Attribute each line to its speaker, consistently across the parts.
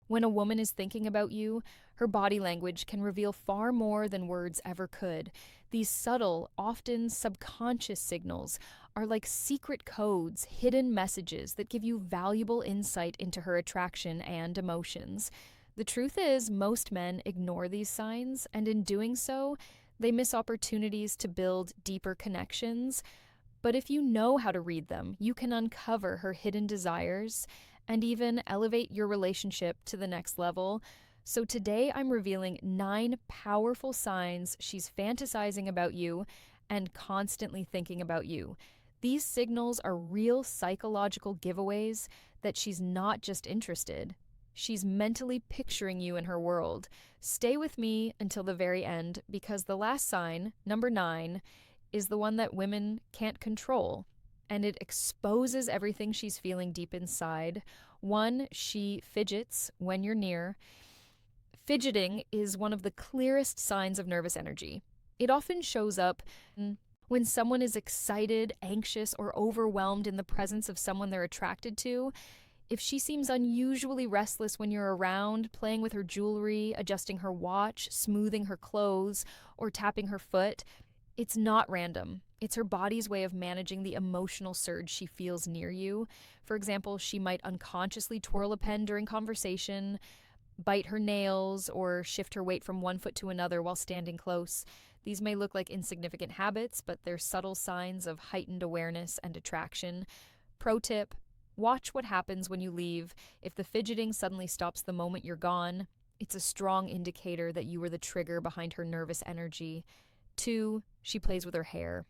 Speaker 1: When a woman is thinking about you, her body language can reveal far more than words ever could. These subtle, often subconscious signals are like secret codes, hidden messages that give you valuable insight into her attraction and emotions. The truth is, most men ignore these signs, and in doing so, they miss opportunities to build deeper connections. But if you know how to read them, you can uncover her hidden desires and even elevate your relationship to the next level. So today I'm revealing 9 powerful signs she's fantasizing about you and constantly thinking about you. These signals are real psychological giveaways that she's not just interested. She's mentally picturing you in her world. Stay with me until the very end because the last sign, number 9, is the one that women can't control, and it exposes everything she's feeling deep inside. One, she fidgets when you're near. Fidgeting is one of the clearest signs of nervous energy. It often shows up when someone is excited, anxious, or overwhelmed in the presence of someone they're attracted to. If she seems unusually restless when you're around, playing with her jewelry, adjusting her watch, smoothing her clothes, or tapping her foot, it's not random. It's her body's way of managing the emotional surge she feels near you. For example, she might unconsciously twirl a pen during conversation, bite her nails, or shift her weight from one foot to another while standing close. These may look like insignificant habits, but they're subtle signs of heightened awareness and attraction. Pro tip: watch what happens when you leave. If the fidgeting suddenly stops the moment you're gone, it's a strong indicator that you were the trigger behind her nervous energy. 2, she plays with her hair.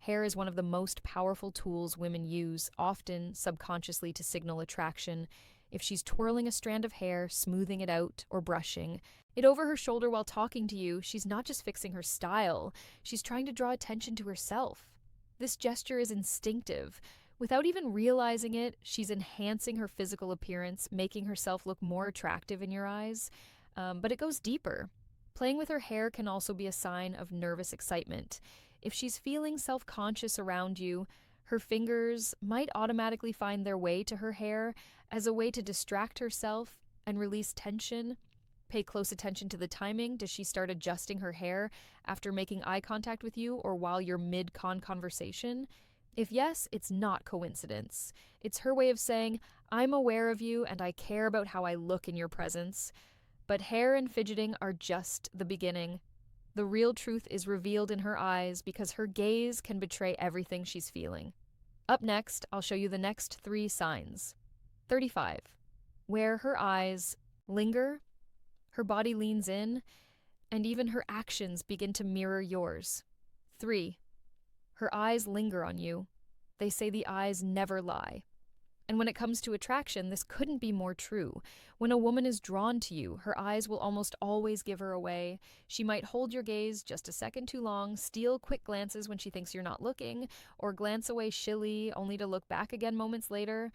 Speaker 1: Hair is one of the most powerful tools women use, often subconsciously to signal attraction. If she's twirling a strand of hair, smoothing it out, or brushing it over her shoulder while talking to you, she's not just fixing her style, she's trying to draw attention to herself. This gesture is instinctive. Without even realizing it, she's enhancing her physical appearance, making herself look more attractive in your eyes. But it goes deeper. Playing with her hair can also be a sign of nervous excitement. If she's feeling self-conscious around you, her fingers might automatically find their way to her hair as a way to distract herself and release tension. Pay close attention to the timing. Does she start adjusting her hair after making eye contact with you or while you're mid-con conversation? If yes, it's not coincidence. It's her way of saying, I'm aware of you and I care about how I look in your presence. But hair and fidgeting are just the beginning. The real truth is revealed in her eyes because her gaze can betray everything she's feeling. Up next, I'll show you the next 3 signs. 35. Where her eyes linger, her body leans in, and even her actions begin to mirror yours. 3. Her eyes linger on you. They say the eyes never lie. And when it comes to attraction, this couldn't be more true. When a woman is drawn to you, her eyes will almost always give her away. She might hold your gaze just a second too long, steal quick glances when she thinks you're not looking, or glance away shilly only to look back again moments later.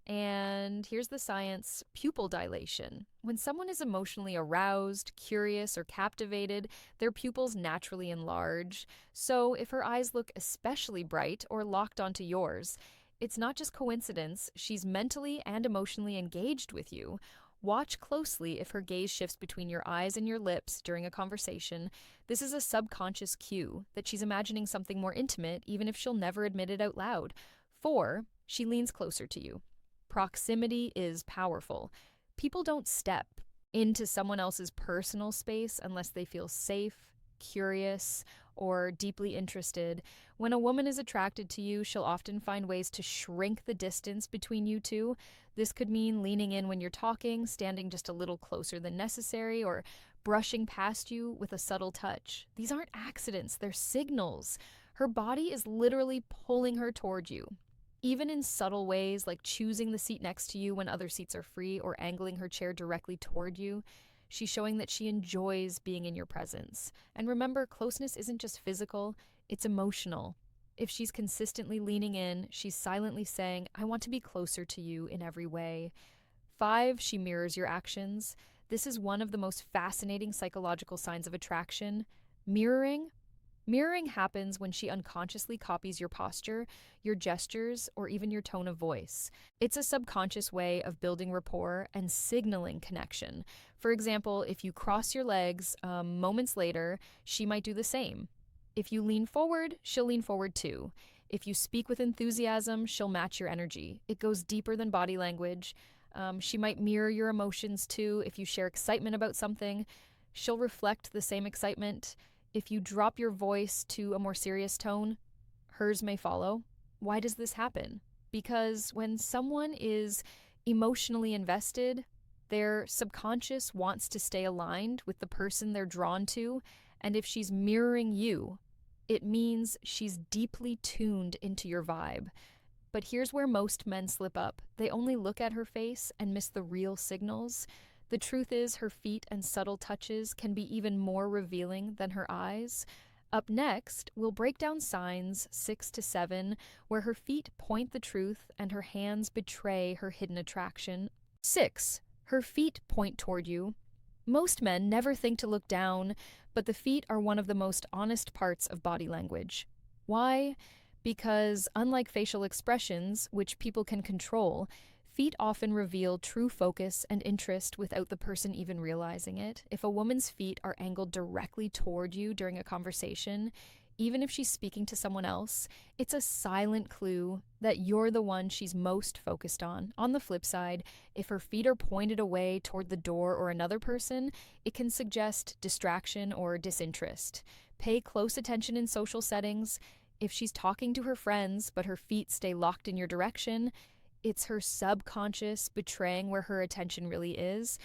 Speaker 1: And here's the science: pupil dilation. When someone is emotionally aroused, curious, or captivated, their pupils naturally enlarge. So if her eyes look especially bright or locked onto yours, it's not just coincidence, she's mentally and emotionally engaged with you. Watch closely if her gaze shifts between your eyes and your lips during a conversation. This is a subconscious cue that she's imagining something more intimate, even if she'll never admit it out loud. 4, she leans closer to you. Proximity is powerful. People don't step into someone else's personal space unless they feel safe, curious, or deeply interested. When a woman is attracted to you, she'll often find ways to shrink the distance between you two. This could mean leaning in when you're talking, standing just a little closer than necessary, or brushing past you with a subtle touch. These aren't accidents, they're signals. Her body is literally pulling her toward you. Even in subtle ways, like choosing the seat next to you when other seats are free or angling her chair directly toward you, she's showing that she enjoys being in your presence. And remember, closeness isn't just physical, it's emotional. If she's consistently leaning in, she's silently saying, I want to be closer to you in every way. 5, she mirrors your actions. This is one of the most fascinating psychological signs of attraction. Mirroring Mirroring happens when she unconsciously copies your posture, your gestures, or even your tone of voice. It's a subconscious way of building rapport and signaling connection. For example, if you cross your legs, moments later, she might do the same. If you lean forward, she'll lean forward too. If you speak with enthusiasm, she'll match your energy. It goes deeper than body language. She might mirror your emotions too. If you share excitement about something, she'll reflect the same excitement. If you drop your voice to a more serious tone, hers may follow. Why does this happen? Because when someone is emotionally invested, their subconscious wants to stay aligned with the person they're drawn to, and if she's mirroring you, it means she's deeply tuned into your vibe. But here's where most men slip up. They only look at her face and miss the real signals. The truth is, her feet and subtle touches can be even more revealing than her eyes. Up next, we'll break down signs 6 to 7, where her feet point the truth and her hands betray her hidden attraction. 6. Her feet point toward you. Most men never think to look down, but the feet are one of the most honest parts of body language. Why? Because, unlike facial expressions, which people can control, feet often reveal true focus and interest without the person even realizing it. If a woman's feet are angled directly toward you during a conversation, even if she's speaking to someone else, it's a silent clue that you're the one she's most focused on. On the flip side, if her feet are pointed away toward the door or another person, it can suggest distraction or disinterest. Pay close attention in social settings. If she's talking to her friends, but her feet stay locked in your direction, it's her subconscious betraying where her attention really is.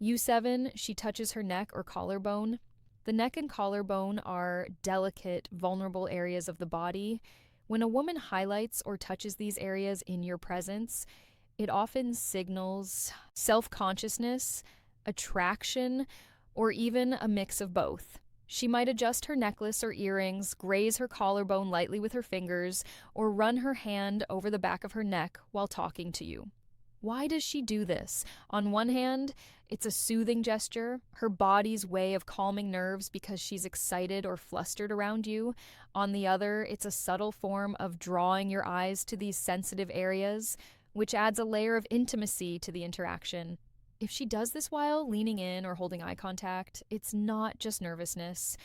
Speaker 1: U7, she touches her neck or collarbone. The neck and collarbone are delicate, vulnerable areas of the body. When a woman highlights or touches these areas in your presence, it often signals self-consciousness, attraction, or even a mix of both. She might adjust her necklace or earrings, graze her collarbone lightly with her fingers, or run her hand over the back of her neck while talking to you. Why does she do this? On one hand, it's a soothing gesture, her body's way of calming nerves because she's excited or flustered around you. On the other, it's a subtle form of drawing your eyes to these sensitive areas, which adds a layer of intimacy to the interaction. If she does this while leaning in or holding eye contact, it's not just nervousness.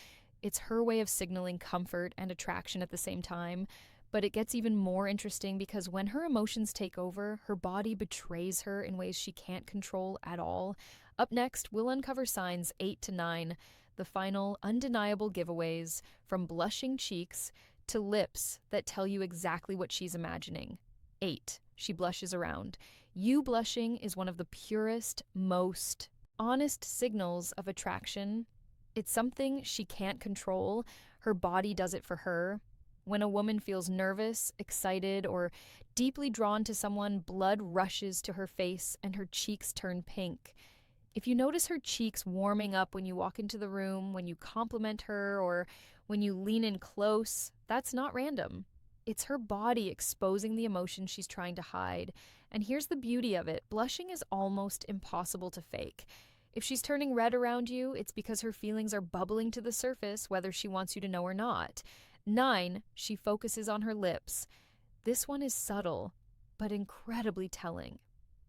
Speaker 1: It's her way of signaling comfort and attraction at the same time. But it gets even more interesting because when her emotions take over, her body betrays her in ways she can't control at all. Up next, we'll uncover signs 8 to 9, the final undeniable giveaways from blushing cheeks to lips that tell you exactly what she's imagining. 8. She blushes around. You blushing is one of the purest, most honest signals of attraction. It's something she can't control. Her body does it for her. When a woman feels nervous, excited, or deeply drawn to someone, blood rushes to her face and her cheeks turn pink. If you notice her cheeks warming up when you walk into the room, when you compliment her, or when you lean in close, that's not random. It's her body exposing the emotion she's trying to hide. And here's the beauty of it. Blushing is almost impossible to fake. If she's turning red around you, it's because her feelings are bubbling to the surface, whether she wants you to know or not. 9, she focuses on her lips. This one is subtle, but incredibly telling.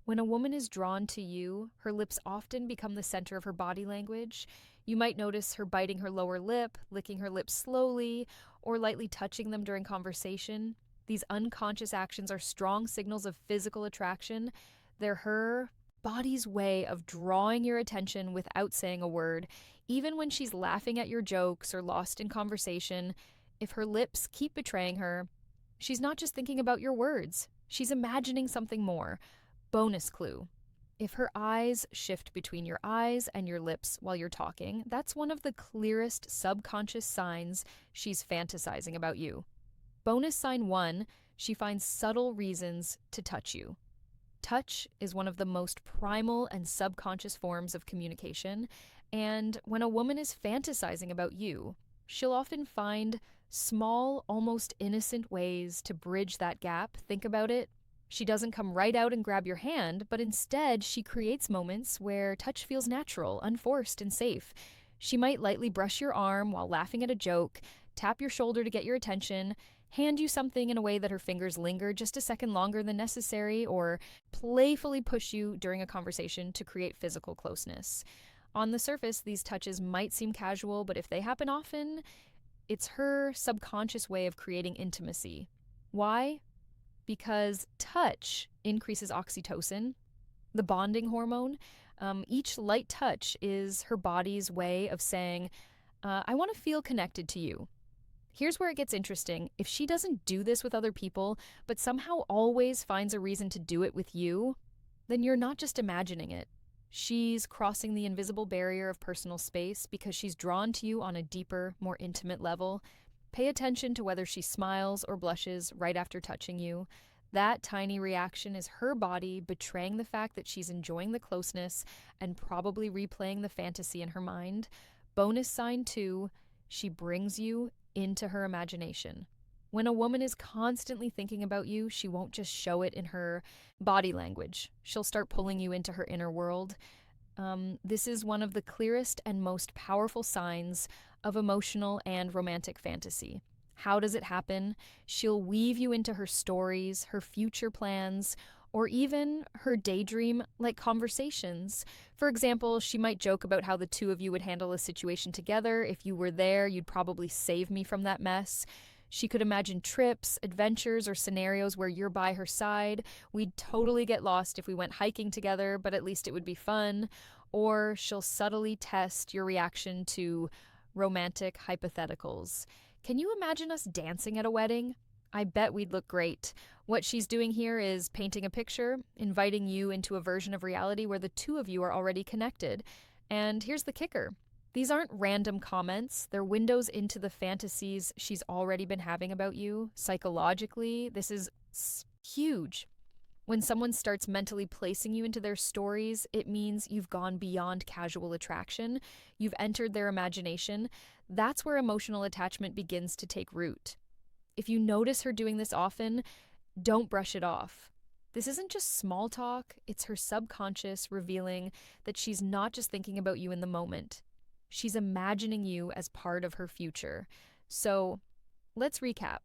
Speaker 1: When a woman is drawn to you, her lips often become the center of her body language. You might notice her biting her lower lip, licking her lips slowly, or lightly touching them during conversation. These unconscious actions are strong signals of physical attraction. They're her body's way of drawing your attention without saying a word. Even when she's laughing at your jokes or lost in conversation, if her lips keep betraying her, she's not just thinking about your words. She's imagining something more. Bonus clue. If her eyes shift between your eyes and your lips while you're talking, that's one of the clearest subconscious signs she's fantasizing about you. Bonus sign 1, she finds subtle reasons to touch you. Touch is one of the most primal and subconscious forms of communication, and when a woman is fantasizing about you, she'll often find small, almost innocent ways to bridge that gap. Think about it. She doesn't come right out and grab your hand, but instead she creates moments where touch feels natural, unforced, and safe. She might lightly brush your arm while laughing at a joke, tap your shoulder to get your attention, hand you something in a way that her fingers linger just a second longer than necessary, or playfully push you during a conversation to create physical closeness. On the surface, these touches might seem casual, but if they happen often, it's her subconscious way of creating intimacy. Why? Because touch increases oxytocin, the bonding hormone. Each light touch is her body's way of saying, I want to feel connected to you. Here's where it gets interesting. If she doesn't do this with other people, but somehow always finds a reason to do it with you, then you're not just imagining it. She's crossing the invisible barrier of personal space because she's drawn to you on a deeper, more intimate level. Pay attention to whether she smiles or blushes right after touching you. That tiny reaction is her body betraying the fact that she's enjoying the closeness and probably replaying the fantasy in her mind. Bonus sign 2, she brings you into her imagination. When a woman is constantly thinking about you, she won't just show it in her body language. She'll start pulling you into her inner world. This is one of the clearest and most powerful signs of emotional and romantic fantasy. How does it happen? She'll weave you into her stories, her future plans, or even her daydream like conversations. For example, she might joke about how the two of you would handle a situation together. If you were there, you'd probably save me from that mess. She could imagine trips, adventures, or scenarios where you're by her side. We'd totally get lost if we went hiking together, but at least it would be fun. Or she'll subtly test your reaction to romantic hypotheticals. Can you imagine us dancing at a wedding? I bet we'd look great. What she's doing here is painting a picture, inviting you into a version of reality where the two of you are already connected. And here's the kicker. These aren't random comments. They're windows into the fantasies she's already been having about you. Psychologically, this is huge. When someone starts mentally placing you into their stories, it means you've gone beyond casual attraction. You've entered their imagination. That's where emotional attachment begins to take root. If you notice her doing this often, don't brush it off. This isn't just small talk, it's her subconscious revealing that she's not just thinking about you in the moment. She's imagining you as part of her future. So, let's recap.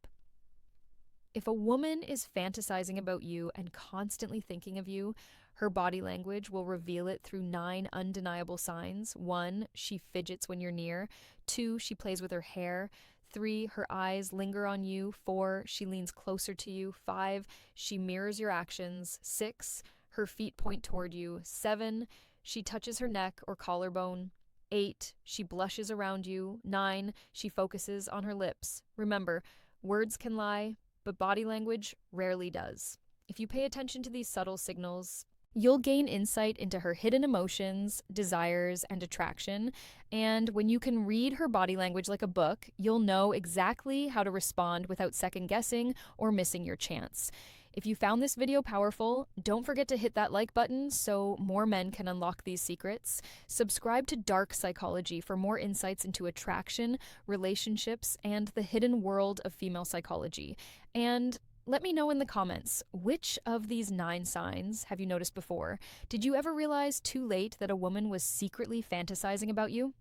Speaker 1: If a woman is fantasizing about you and constantly thinking of you, her body language will reveal it through 9 undeniable signs. 1, she fidgets when you're near. 2, she plays with her hair. 3, her eyes linger on you. 4, she leans closer to you. 5, she mirrors your actions. 6, her feet point toward you. 7, she touches her neck or collarbone. 8, she blushes around you. 9, she focuses on her lips. Remember, words can lie, but body language rarely does. If you pay attention to these subtle signals, you'll gain insight into her hidden emotions, desires, and attraction. And when you can read her body language like a book, you'll know exactly how to respond without second guessing or missing your chance. If you found this video powerful, don't forget to hit that like button so more men can unlock these secrets. Subscribe to Dark Psychology for more insights into attraction, relationships, and the hidden world of female psychology. And let me know in the comments, which of these 9 signs have you noticed before? Did you ever realize too late that a woman was secretly fantasizing about you?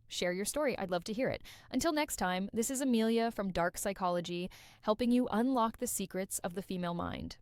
Speaker 1: Share your story. I'd love to hear it. Until next time, this is Amelia from Dark Psychology, helping you unlock the secrets of the female mind.